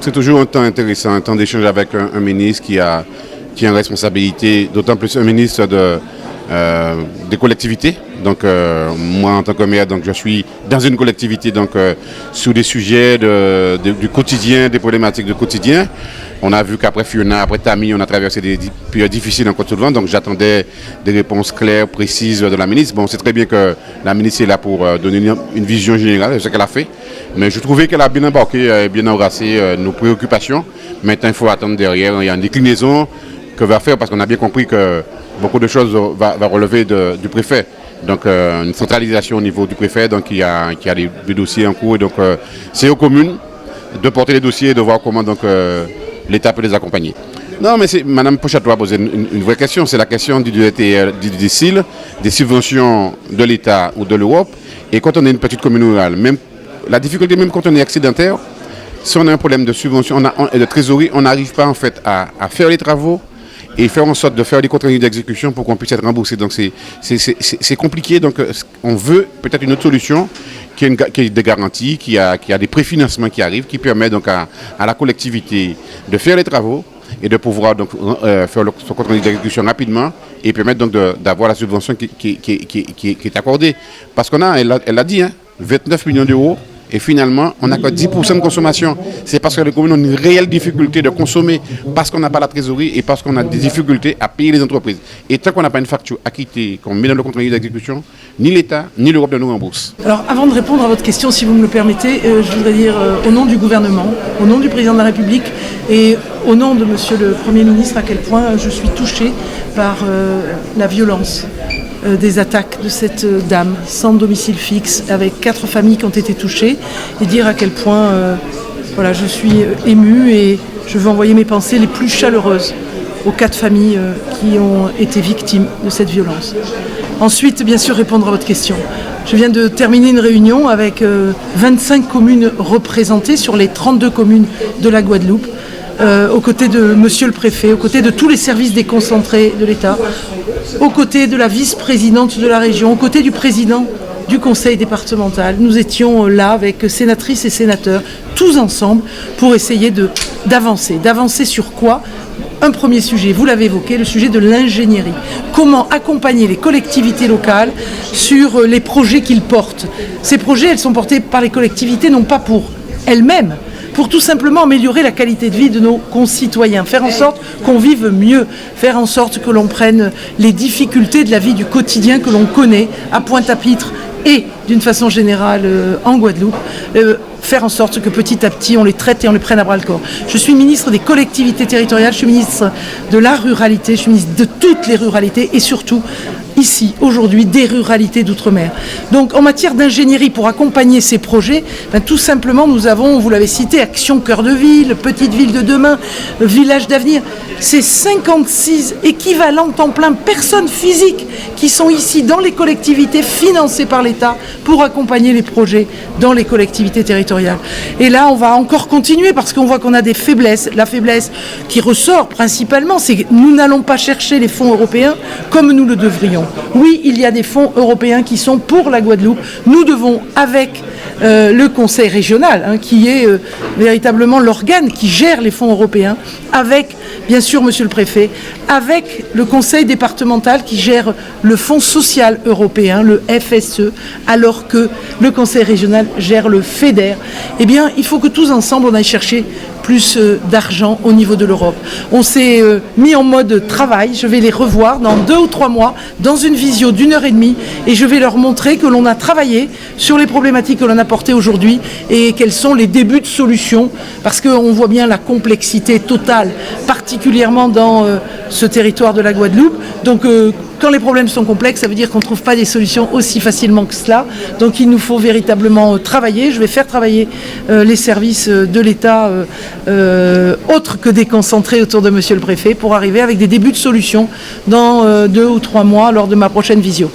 C'est toujours un temps intéressant, un temps d'échange avec un ministre qui a une responsabilité, d'autant plus un ministre des collectivités. Donc moi en tant que maire, donc, je suis dans une collectivité donc, sur des sujets du quotidien, des problématiques du quotidien. On a vu qu'après Fiona, après Tami, on a traversé des périodes difficiles en Côte-d'Ivoire, donc j'attendais des réponses claires, précises de la ministre. Bon, c'est très bien que la ministre est là pour donner une vision générale de ce qu'elle a fait, mais je trouvais qu'elle a bien embarqué, bien embrassé nos préoccupations. Maintenant, il faut attendre derrière, il y a une déclinaison que va faire, parce qu'on a bien compris que beaucoup de choses va relever du préfet. Donc une centralisation au niveau du préfet, donc il y a des dossiers en cours, et donc c'est aux communes de porter les dossiers et de voir comment donc l'État peut les accompagner. Non, mais Mme Pochato a posé une vraie question, c'est la question du DSIL, des subventions de l'État ou de l'Europe. Et quand on est une petite commune rurale, la difficulté même quand on est excédentaire, si on a un problème de subvention et de trésorerie, on n'arrive pas en fait à faire les travaux et faire en sorte de faire des comptes rendus d'exécution pour qu'on puisse être remboursé. Donc c'est compliqué, donc on veut peut-être une autre solution qui ait des garanties, qui a des préfinancements qui arrivent, qui permet donc à la collectivité de faire les travaux et de pouvoir donc faire son compte rendu d'exécution rapidement et permettre donc d'avoir la subvention qui est accordée. Parce qu'on a, elle l'a dit, 29 millions d'euros. Et finalement, on n'a que 10% de consommation. C'est parce que les communes ont une réelle difficulté de consommer, parce qu'on n'a pas la trésorerie et parce qu'on a des difficultés à payer les entreprises. Et tant qu'on n'a pas une facture acquittée, qu'on met dans le compte rendu d'exécution, ni l'État, ni l'Europe ne nous remboursent. Alors, avant de répondre à votre question, si vous me le permettez, je voudrais dire au nom du gouvernement, au nom du président de la République et au nom de monsieur le Premier ministre, à quel point je suis touchée par la violence des attaques de cette dame sans domicile fixe, avec 4 familles qui ont été touchées, et dire à quel point voilà, je suis émue et je veux envoyer mes pensées les plus chaleureuses aux 4 familles qui ont été victimes de cette violence. Ensuite, bien sûr, répondre à votre question. Je viens de terminer une réunion avec 25 communes représentées sur les 32 communes de la Guadeloupe, aux côtés de monsieur le préfet, aux côtés de tous les services déconcentrés de l'État, aux côtés de la vice-présidente de la région, aux côtés du président du conseil départemental. Nous étions là avec sénatrices et sénateurs, tous ensemble, pour essayer d'avancer. D'avancer sur quoi ? Un premier sujet, vous l'avez évoqué, le sujet de l'ingénierie. Comment accompagner les collectivités locales sur les projets qu'ils portent. Ces projets, elles sont portés par les collectivités, non pas pour elles-mêmes, pour tout simplement améliorer la qualité de vie de nos concitoyens, faire en sorte qu'on vive mieux, faire en sorte que l'on prenne les difficultés de la vie du quotidien que l'on connaît à Pointe-à-Pitre et d'une façon générale en Guadeloupe, faire en sorte que petit à petit on les traite et on les prenne à bras le corps. Je suis ministre des collectivités territoriales, je suis ministre de la ruralité, je suis ministre de toutes les ruralités et surtout ici, aujourd'hui, des ruralités d'outre-mer. Donc en matière d'ingénierie pour accompagner ces projets, tout simplement nous avons, vous l'avez cité, Action Cœur de Ville, Petite Ville de demain, Village d'avenir. C'est 56 équivalents temps plein personnes physiques qui sont ici dans les collectivités financées par l'État pour accompagner les projets dans les collectivités territoriales. Et là, on va encore continuer parce qu'on voit qu'on a des faiblesses. La faiblesse qui ressort principalement, c'est que nous n'allons pas chercher les fonds européens comme nous le devrions. Oui, il y a des fonds européens qui sont pour la Guadeloupe. Nous devons, avec le conseil régional, qui est véritablement l'organe qui gère les fonds européens, avec, bien sûr, monsieur le préfet, avec le conseil départemental qui gère le fonds social européen, le FSE, alors que le conseil régional gère le FEDER, eh bien, il faut que tous ensemble, on aille chercher plus d'argent au niveau de l'Europe. On s'est mis en mode travail, je vais les revoir dans 2 ou 3 mois, dans une visio d'1h30, et je vais leur montrer que l'on a travaillé sur les problématiques que l'on a portées aujourd'hui et quels sont les débuts de solutions, parce qu'on voit bien la complexité totale, particulièrement dans ce territoire de la Guadeloupe. Donc quand les problèmes sont complexes, ça veut dire qu'on ne trouve pas des solutions aussi facilement que cela. Donc il nous faut véritablement travailler. Je vais faire travailler les services de l'État autres que déconcentrés autour de monsieur le préfet pour arriver avec des débuts de solutions dans 2 ou 3 mois lors de ma prochaine visio.